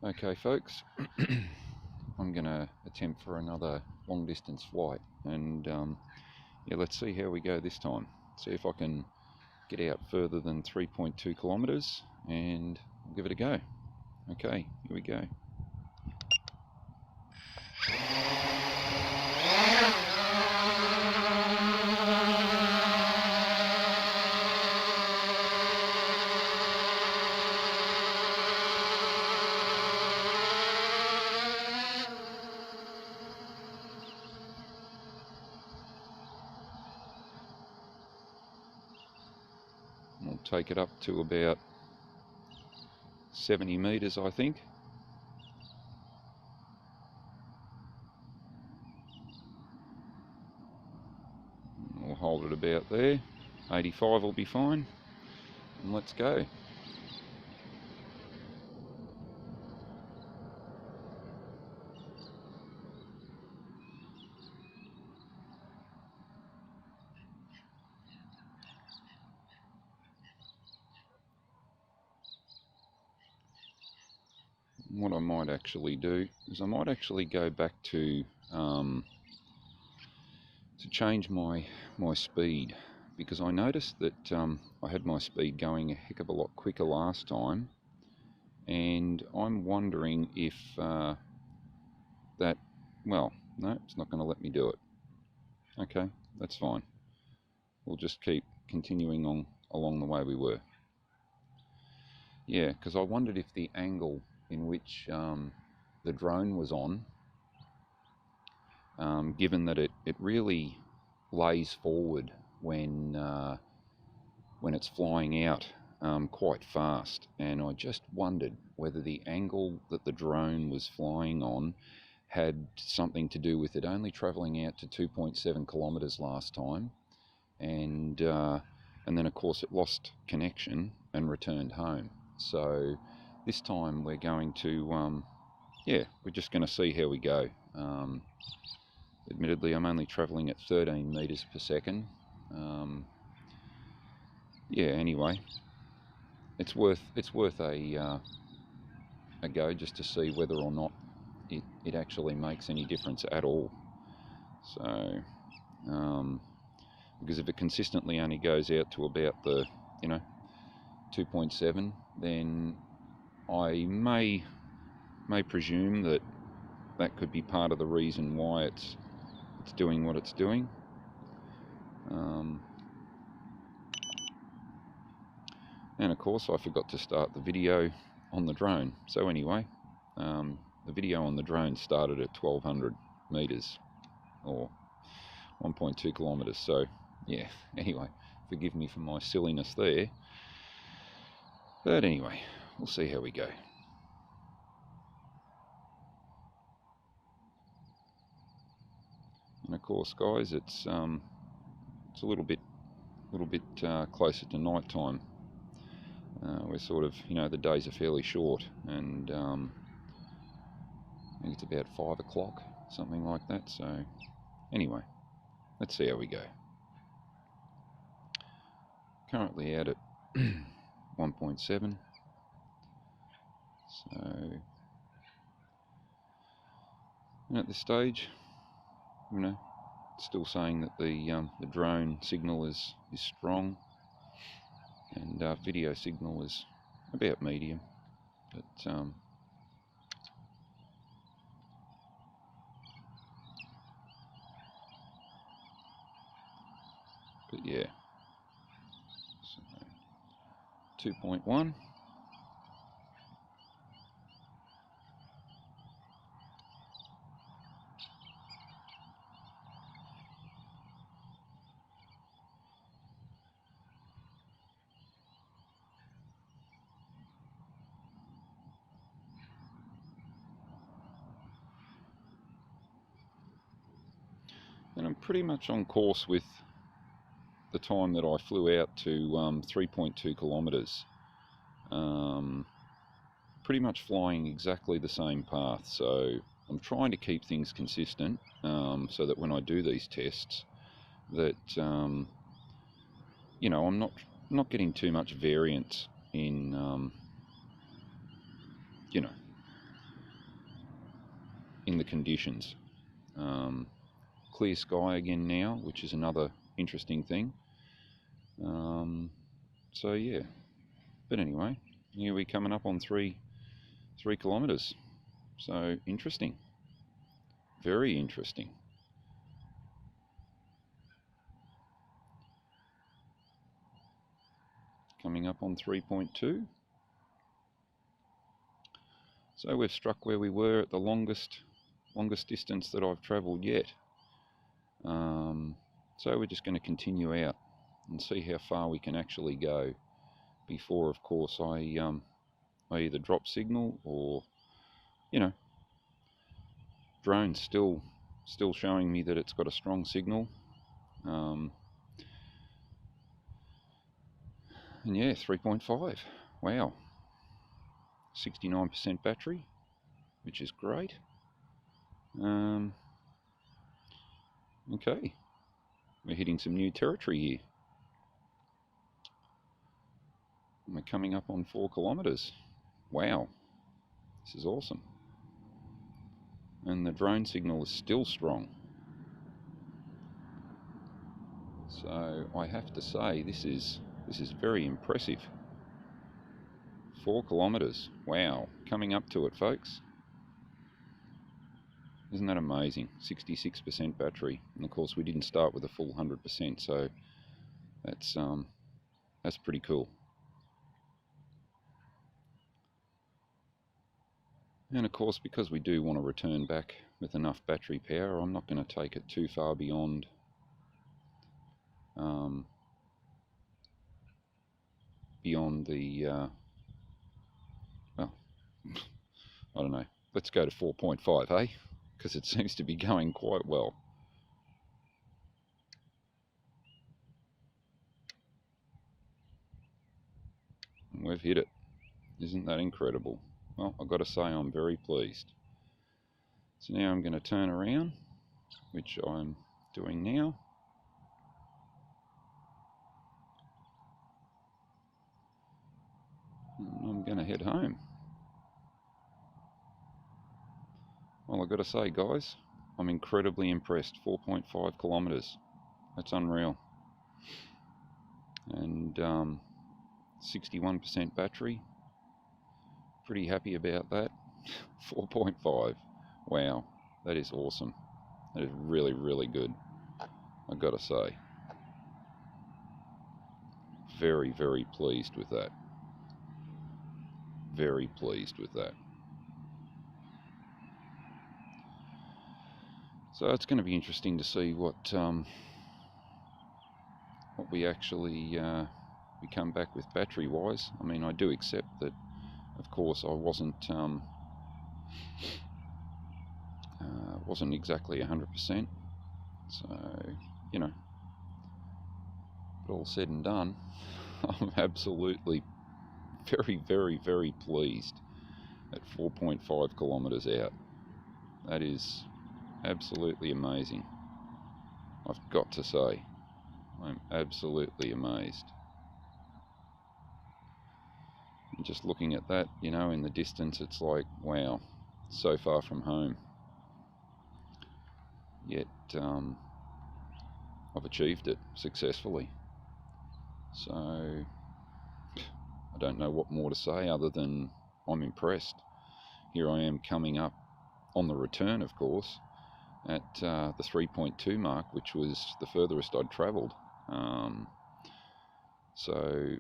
Okay folks, I'm going to attempt for another long distance flight and yeah, let's see how we go this time. See if I can get out further than 3.2 kilometers and I'll give it a go. Okay, here we go. We'll take it up to about 70 meters, I think. We'll hold it about there. 85 will be fine. And let's go. What I might actually do is I might actually go back to change my speed, because I noticed that I had my speed going a heck of a lot quicker last time, and I'm wondering if that, well, no, it's not going to let me do it. Okay, that's fine. We'll just keep continuing on along the way we were. Yeah, because I wondered if the angle in which the drone was on, given that it really lays forward when it's flying out quite fast, and I just wondered whether the angle that the drone was flying on had something to do with it only travelling out to 2.7 kilometres last time, and then of course it lost connection and returned home. So this time we're going to yeah, we're just going to see how we go. Admittedly, I'm only travelling at 13 meters per second. Yeah, anyway, it's worth a go just to see whether or not it actually makes any difference at all. So, because if it consistently only goes out to about the 2.7, then I may presume that could be part of the reason why it's doing what it's doing. And of course I forgot to start the video on the drone. So anyway, the video on the drone started at 1200 meters or 1.2 kilometers. So yeah, anyway, forgive me for my silliness there. But anyway, we'll see how we go. And of course, guys, it's a little bit closer to night time. We're sort of, the days are fairly short, and I think it's about 5 o'clock, something like that. So anyway, let's see how we go. Currently out at 1.7. So at this stage, still saying that the drone signal is strong, and video signal is about medium, but yeah, so 2.1. And I'm pretty much on course with the time that I flew out to 3.2 kilometers. Pretty much flying exactly the same path, so I'm trying to keep things consistent, so that when I do these tests, that I'm not getting too much variance in in the conditions. Clear sky again now, which is another interesting thing. So yeah, but anyway, here we're coming up on 3 kilometers. So interesting, very interesting. Coming up on 3.2. So we've struck where we were at the longest distance that I've travelled yet. So we're just going to continue out and see how far we can actually go before, of course, I either drop signal or, you know, drone's still showing me that it's got a strong signal. And yeah, 3.5. Wow. 69% battery, which is great. Okay, we're hitting some new territory here. We're coming up on 4 kilometers. Wow, this is awesome. And the drone signal is still strong. So I have to say, this is very impressive. 4 kilometers. Wow, coming up to it, folks. Isn't that amazing? 66% battery, and of course we didn't start with a full 100%, so that's pretty cool. And of course, because we do want to return back with enough battery power, I'm not going to take it too far beyond the well, I don't know. Let's go to 4.5, eh? Because it seems to be going quite well. And we've hit it. Isn't that incredible? Well, I've got to say I'm very pleased. So now I'm going to turn around, which I'm doing now. And I'm going to head home. Well, I've got to say, guys, I'm incredibly impressed. 4.5 kilometers. That's unreal. And 61% battery. Pretty happy about that. 4.5. Wow, that is awesome. That is really, really good, I've got to say. Very, very pleased with that. Very pleased with that. So it's going to be interesting to see what we actually we come back with battery wise. I mean, I do accept that, of course, I wasn't exactly 100%. So, you know, but all said and done, I'm absolutely very, very, very pleased at 4.5 kilometers out. That is absolutely amazing. I've got to say, I'm absolutely amazed. And just looking at that, you know, in the distance, it's like, wow, so far from home. Yet I've achieved it successfully. So I don't know what more to say other than I'm impressed. Here I am coming up on the return, of course, at the 3.2 mark, which was the furthest I'd travelled. So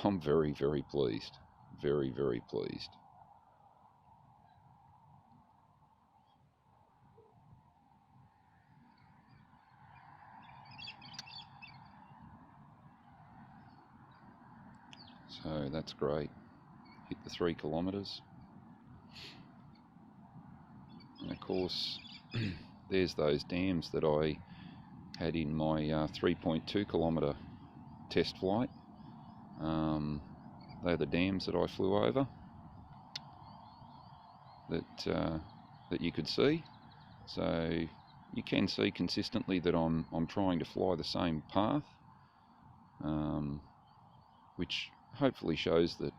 I'm very, very pleased. Very, very pleased. So that's great. Hit the 3 kilometres. And of course, there's those dams that I had in my 3.2 kilometre test flight. They're the dams that I flew over that you could see. So you can see consistently that I'm trying to fly the same path, which hopefully shows that,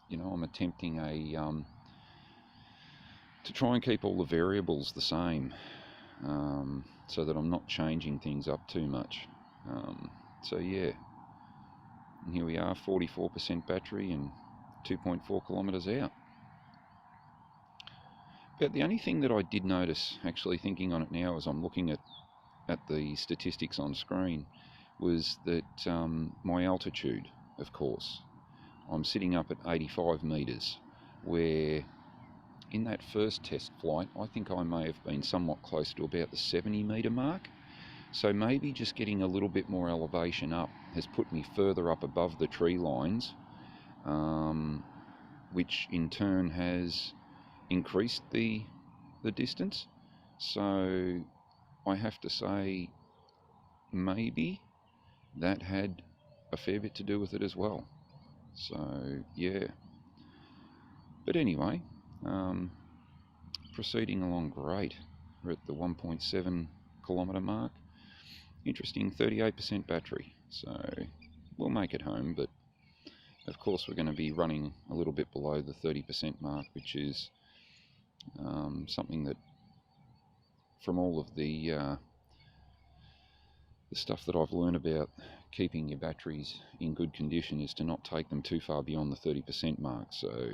you know, I'm attempting to try and keep all the variables the same, so that I'm not changing things up too much. So yeah, and here we are, 44% battery and 2.4 kilometres out. But the only thing that I did notice, actually thinking on it now as I'm looking at the statistics on screen, was that my altitude, of course, I'm sitting up at 85 metres, where in that first test flight I think I may have been somewhat close to about the 70 metre mark. So maybe just getting a little bit more elevation up has put me further up above the tree lines, which in turn has increased the distance. So I have to say maybe that had a fair bit to do with it as well. So yeah, but anyway, proceeding along great. We're at the 1.7 kilometre mark. Interesting, 38% battery, so we'll make it home, but of course we're going to be running a little bit below the 30% mark, which is something that, from all of the stuff that I've learned about keeping your batteries in good condition, is to not take them too far beyond the 30% mark. So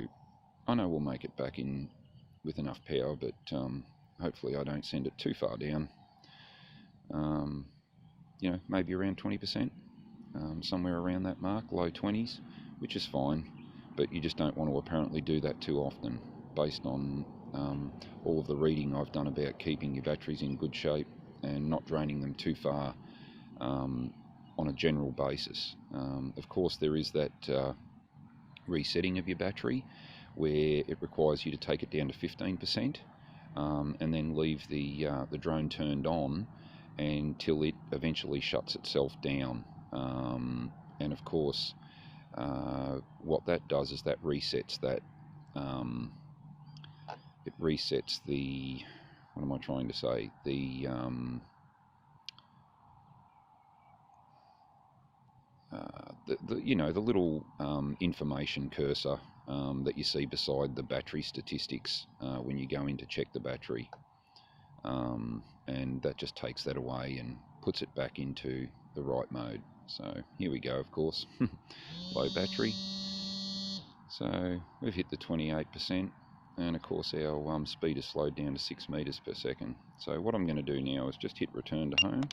I know we'll make it back in with enough power, but hopefully I don't send it too far down. You know, maybe around 20%, somewhere around that mark, low 20s, which is fine, but you just don't want to apparently do that too often, based on all of the reading I've done about keeping your batteries in good shape and not draining them too far on a general basis. Of course, there is that resetting of your battery where it requires you to take it down to 15%, and then leave the drone turned on until it eventually shuts itself down. And of course, what that does is that resets that. It resets the. What am I trying to say? The you know, the little information cursor that you see beside the battery statistics when you go in to check the battery, and that just takes that away and puts it back into the right mode. So here we go, of course, low battery. So we've hit the 28%, and of course our speed is slowed down to 6 meters per second. So what I'm going to do now is just hit return to home,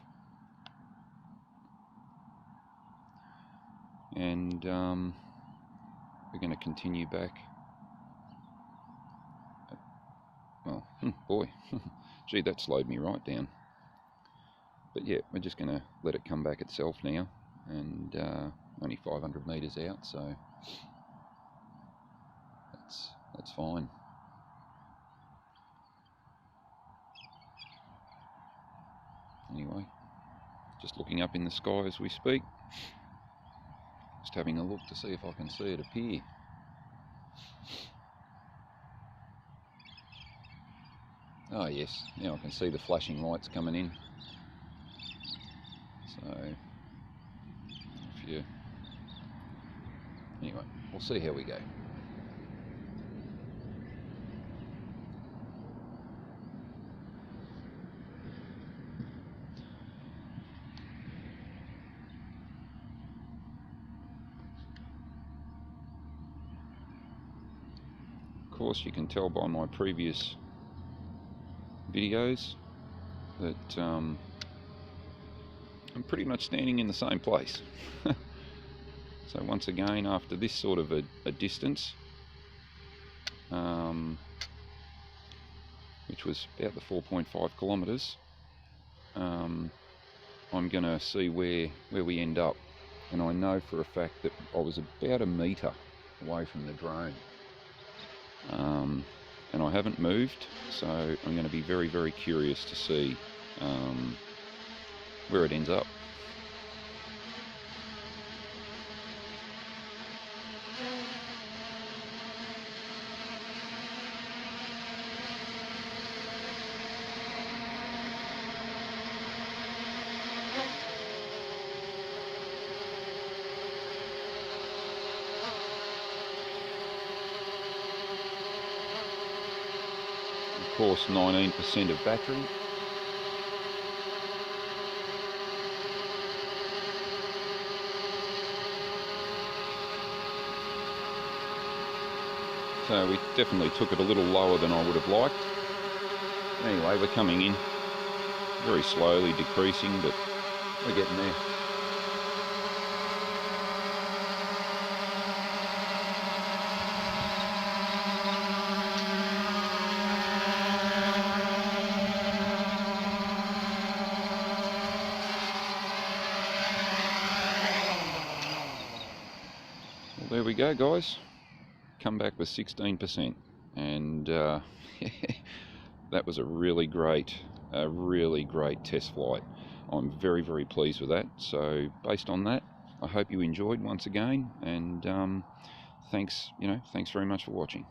and we're going to continue back. Well, boy, gee, that slowed me right down. But yeah, we're just going to let it come back itself now, and only 500 meters out, so that's fine. Anyway, just looking up in the sky as we speak, just having a look to see if I can see it appear. Oh yes, now I can see the flashing lights coming in. So if you, anyway, we'll see how we go. Of course, you can tell by my previous videos that I'm pretty much standing in the same place. So once again, after this sort of a distance, which was about the 4.5 kilometres, I'm going to see where we end up. And I know for a fact that I was about 1 metre away from the drone. And I haven't moved, so I'm going to be very, very curious to see where it ends up. course 19% of battery. So we definitely took it a little lower than I would have liked. Anyway, we're coming in very slowly, decreasing, but we're getting there. Well, there we go, guys. Come back with 16%, and that was a really great test flight. I'm very, very pleased with that. So based on that, I hope you enjoyed once again, and thanks very much for watching.